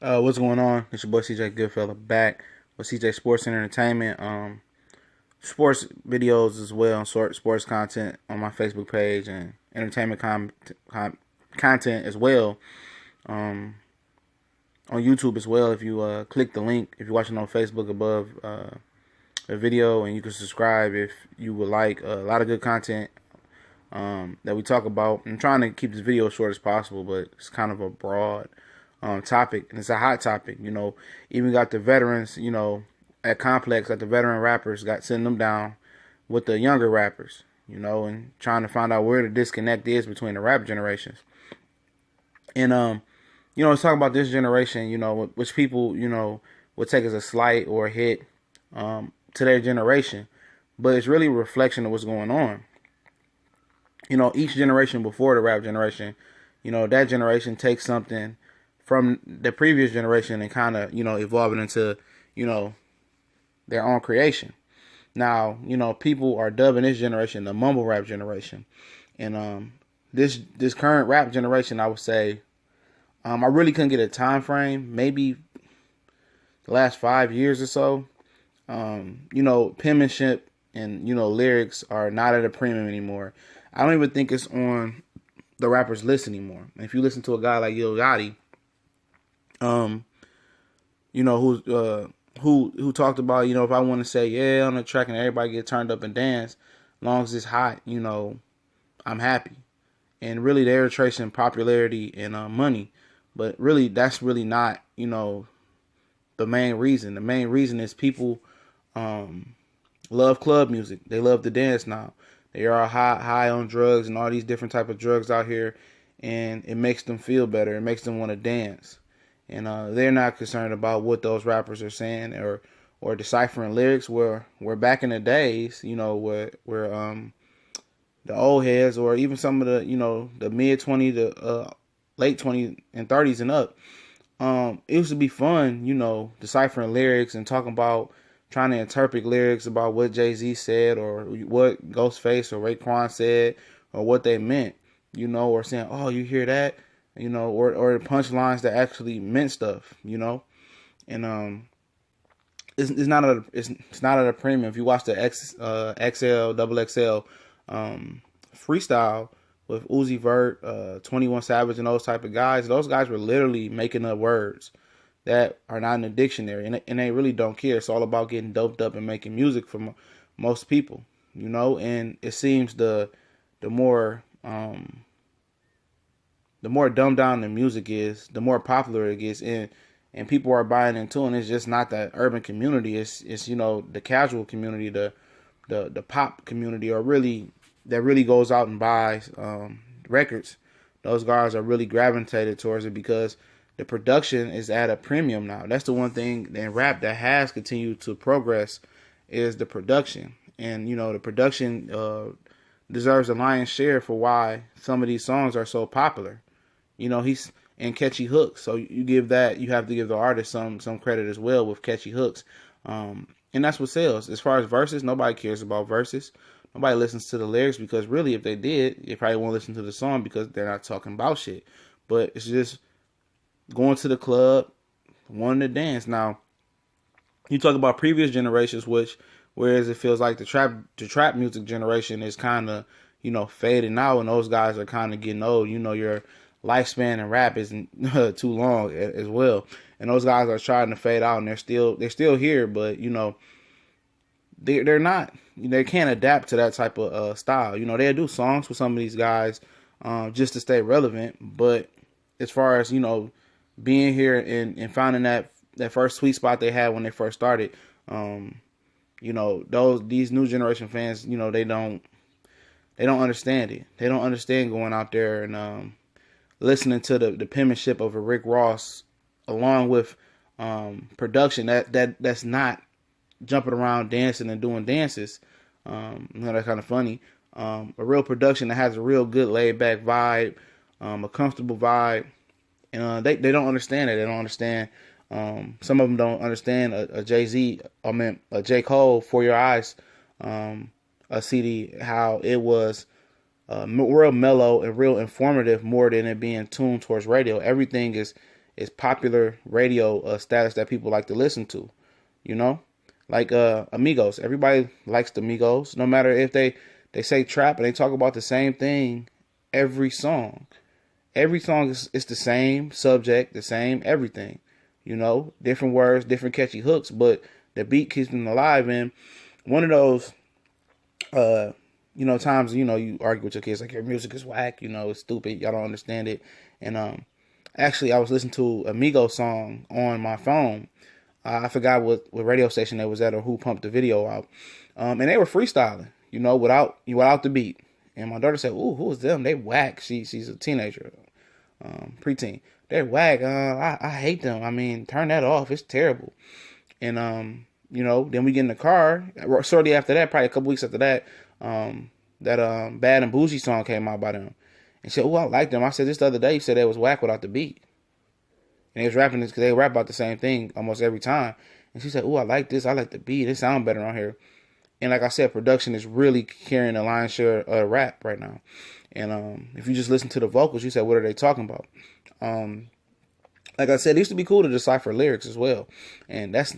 What's going on? It's your boy CJ Goodfella back with CJ Sports and Entertainment. Sports videos as well, sort sports content on my Facebook page and entertainment content as well. Um, on YouTube as well. If you click the link, if you're watching on Facebook above the video, and you can subscribe if you would like a lot of good content that we talk about. I'm trying to keep this video short as possible, but it's kind of a broad topic, and it's a hot topic. Even got the veterans, at Complex, got the veteran rappers, got sitting them down with the younger rappers, and trying to find out where the disconnect is between the rap generations. And let's talk about this generation, which people, would take as a slight or a hit to their generation, but it's really a reflection of what's going on. Each generation before the rap generation, that generation takes something from the previous generation and kind of, evolve it into, their own creation. Now, people are dubbing this generation the mumble rap generation. And this current rap generation, I would say, I really couldn't get a time frame, maybe the last 5 years or so. Penmanship and, lyrics are not at a premium anymore. I don't even think it's on the rapper's list anymore. And if you listen to a guy like Lil Yachty, who talked about, if I want to say yeah on the track and everybody get turned up and dance, as long as it's hot, I'm happy. And really, they're tracing popularity and money, but really, that's really not, the main reason. The main reason is people love club music. They love to dance now. They are high on drugs and all these different type of drugs out here, and it makes them feel better. It makes them want to dance. And they're not concerned about what those rappers are saying or deciphering lyrics. Where back in the days, where the old heads or even some of the mid 20 to late 20 and 30s and up, it used to be fun, deciphering lyrics and talking about trying to interpret lyrics about what Jay-Z said or what Ghostface or Raekwon said or what they meant, or saying, oh, you hear that? Or the punchlines that actually meant stuff, and it's not at a premium. If you watch the XL Double XL freestyle with Uzi Vert, 21 Savage, and those type of guys, those guys were literally making up words that are not in the dictionary, and they really don't care. It's all about getting doped up and making music for most people, and it seems the more dumbed down the music is, the more popular it gets, and people are buying into it. And it's just not that urban community. It's the casual community, the pop community, or really that really goes out and buys records. Those guys are really gravitated towards it because the production is at a premium now. That's the one thing in rap that has continued to progress is the production, and the production deserves a lion's share for why some of these songs are so popular. He's and catchy hooks. So you have to give the artist some credit as well with catchy hooks. And that's what sells. As far as verses, nobody cares about verses. Nobody listens to the lyrics because really, if they did, they probably won't listen to the song because they're not talking about shit. But it's just going to the club, wanting to dance. Now, you talk about previous generations, whereas it feels like the trap music generation is kind of, fading out, and those guys are kind of getting old. Your lifespan in rap isn't too long as well, and those guys are trying to fade out, and they're still here, but they're not. They can't adapt to that type of style. They'll do songs with some of these guys just to stay relevant, but as far as being here and finding that first sweet spot they had when they first started, these new generation fans, they don't understand it. They don't understand going out there and listening to the penmanship of a Rick Ross, along with production that's not jumping around dancing and doing dances. That's kind of funny. A real production that has a real good laid back vibe, a comfortable vibe, and they don't understand it. They don't understand. Some of them don't understand a Jay-Z, a J. Cole, For Your Eyes, a CD, how it was real mellow and real informative more than it being tuned towards radio. Everything is is popular radio status that people like to listen to. You know, like Amigos. Everybody likes the Amigos, no matter if they say trap and they talk about the same thing every song. Every song is the same subject, the same everything. You know, different words, different catchy hooks, but the beat keeps them alive. And one of those, times, you argue with your kids like your music is whack, it's stupid, y'all don't understand it. And actually, I was listening to a Migos song on my phone. I forgot what radio station they was at or who pumped the video out. And they were freestyling, without the beat. And my daughter said, "Ooh, who is them? They whack." She's a teenager, preteen. They're whack. I hate them. I mean, turn that off. It's terrible. And then we get in the car. Shortly after that, probably a couple weeks after that, that Bad and Bougie song came out by them. And she said, "Oh, I like them." I said, "This the other day you said they was whack without the beat." And they was rapping this because they rap about the same thing almost every time. And she said, "Oh, I like this. I like the beat. It sounds better on here." And like I said, production is really carrying the lion's share of rap right now. And if you just listen to the vocals, you say, what are they talking about? Like I said, it used to be cool to decipher lyrics as well. And that's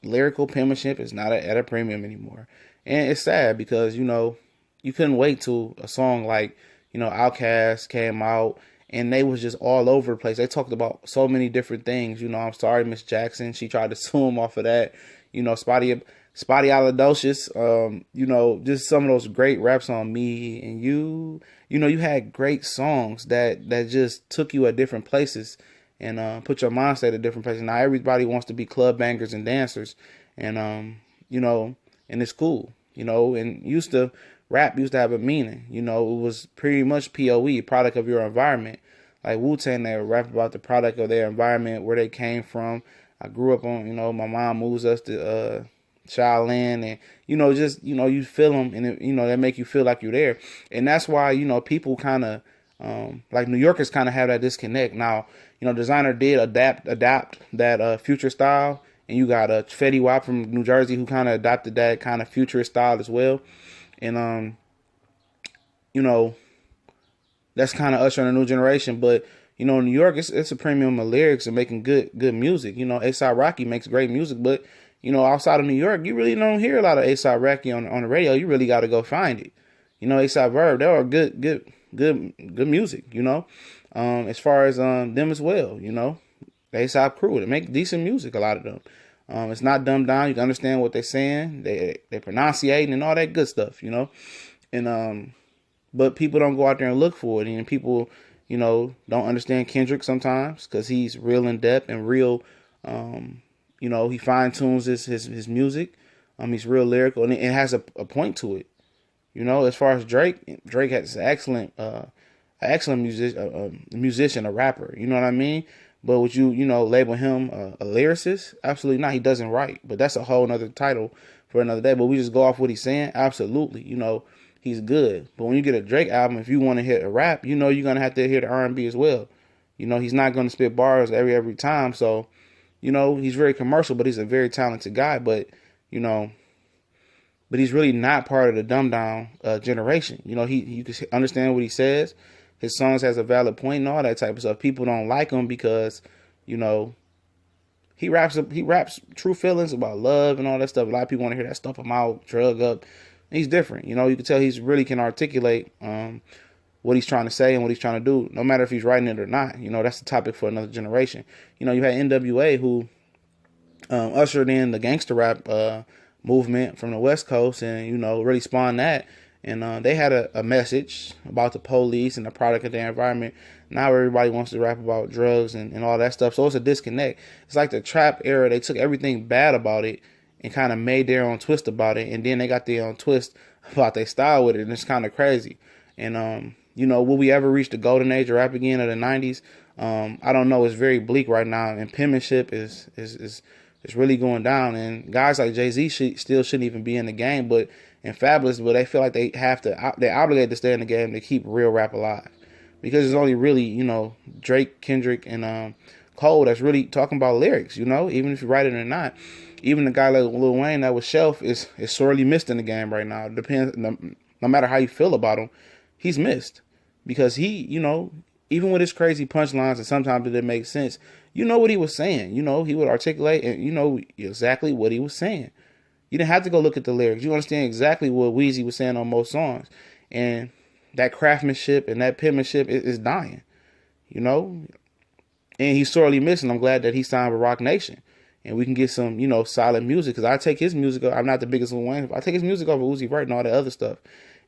lyrical penmanship is not at a premium anymore. And it's sad because, you couldn't wait till a song like, Outkast came out and they was just all over the place. They talked about so many different things. I'm sorry, Miss Jackson. She tried to sue him off of that. Spotty Alidocious, just some of those great raps on Me and You. You had great songs that just took you at different places and put your mindset at different places. Now everybody wants to be club bangers and dancers, and and it's cool, and rap used to have a meaning. It was pretty much POE, product of your environment. Like Wu-Tang, they would rap about the product of their environment, where they came from. I grew up on, my mom moves us to Shaolin, and you feel them, and they make you feel like you're there. And that's why people kind of like New Yorkers kind of have that disconnect. Now Designer did adapt that future style, and you got Fetty Wap from New Jersey who kind of adopted that kind of futurist style as well. And that's kind of ushering a new generation. But in New York, it's a premium of lyrics and making good music. A$AP Rocky makes great music, but outside of New York, you really don't hear a lot of A$AP Rocky on the radio. You really got to go find it. A$AP Verb, they are good music. As far as them as well. The A$AP crew, they make decent music. A lot of them. It's not dumbed down. You can understand what they're saying. They pronunciating and all that good stuff. And but people don't go out there and look for it, and people don't understand Kendrick sometimes because he's real in depth and real. He fine tunes his music. He's real lyrical, and it has a point to it. As far as Drake has an excellent musician, a rapper. You know what I mean? But would you label him a lyricist? Absolutely not. He doesn't write, but that's a whole other title for another day. But we just go off what he's saying. Absolutely, he's good. But when you get a Drake album, if you want to hit a rap, you're gonna have to hear the R&B as well. He's not gonna spit bars every time. So, he's very commercial, but he's a very talented guy. But but he's really not part of the dumbed down generation. You can understand what he says. His songs has a valid point and all that type of stuff. People don't like him because, he raps true feelings about love and all that stuff. A lot of people want to hear that stuff him out, drug up. He's different. You can tell he's really can articulate what he's trying to say and what he's trying to do, no matter if he's writing it or not. That's the topic for another generation. You had NWA who ushered in the gangster rap movement from the West Coast and, really spawned that. And they had a message about the police and the product of their environment. Now everybody wants to rap about drugs and all that stuff. So it's a disconnect. It's like the trap era. They took everything bad about it and kind of made their own twist about it. And then they got their own twist about their style with it. And it's kind of crazy. And, will we ever reach the golden age of rap again of the 90s? I don't know. It's very bleak right now. And penmanship is really going down. And guys like Jay-Z still shouldn't even be in the game. And Fabulous, but they feel like they're obligated to stay in the game to keep real rap alive. Because it's only really, Drake, Kendrick, and Cole that's really talking about lyrics, even if you write it or not. Even the guy like Lil Wayne that was Shelf is sorely missed in the game right now. It depends, no matter how you feel about him, he's missed. Because he, even with his crazy punchlines, and sometimes it didn't make sense, you know what he was saying. You know, he would articulate and you know exactly what he was saying. You didn't have to go look at the lyrics. You understand exactly what Weezy was saying on most songs. And that craftsmanship and that penmanship is dying, you know? And he's sorely missing. I'm glad that he signed with Rock Nation. And we can get some, you know, solid music. Because I take his music, I'm not the biggest Lil Wayne, but I take his music over Uzi Vert and all that other stuff.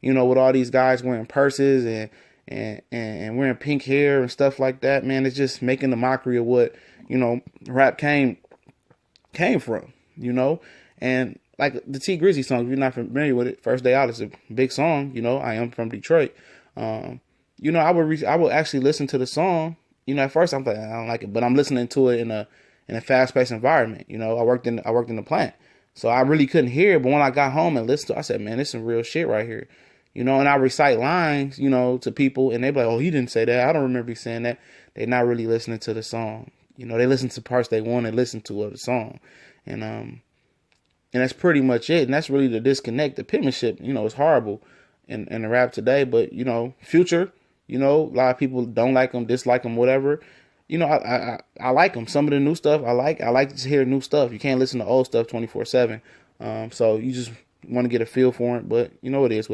You know, with all these guys wearing purses and wearing pink hair and stuff like that, man, it's just making a mockery of what, you know, rap came from, you know? And like the T Grizzly song, if you're not familiar with it, First Day Out is a big song, you know, I am from Detroit. You know, I would actually listen to the song. You know, at first I'm like, I don't like it, but I'm listening to it in a fast-paced environment. You know, I worked in the plant, so I really couldn't hear it. But when I got home and listened to it, I said, man, this is some real shit right here. You know, and I recite lines, you know, to people, and they be like, oh, he didn't say that. I don't remember you saying that. They're not really listening to the song. You know, they listen to parts they want to listen to of the song, and that's pretty much it. And that's really the disconnect. The penmanship, you know, is horrible in the rap today. But you know, Future. You know, a lot of people don't like him, dislike him, whatever. You know, I like him. Some of the new stuff I like. I like to hear new stuff. You can't listen to old stuff 24/7. So you just want to get a feel for it. But you know, it is what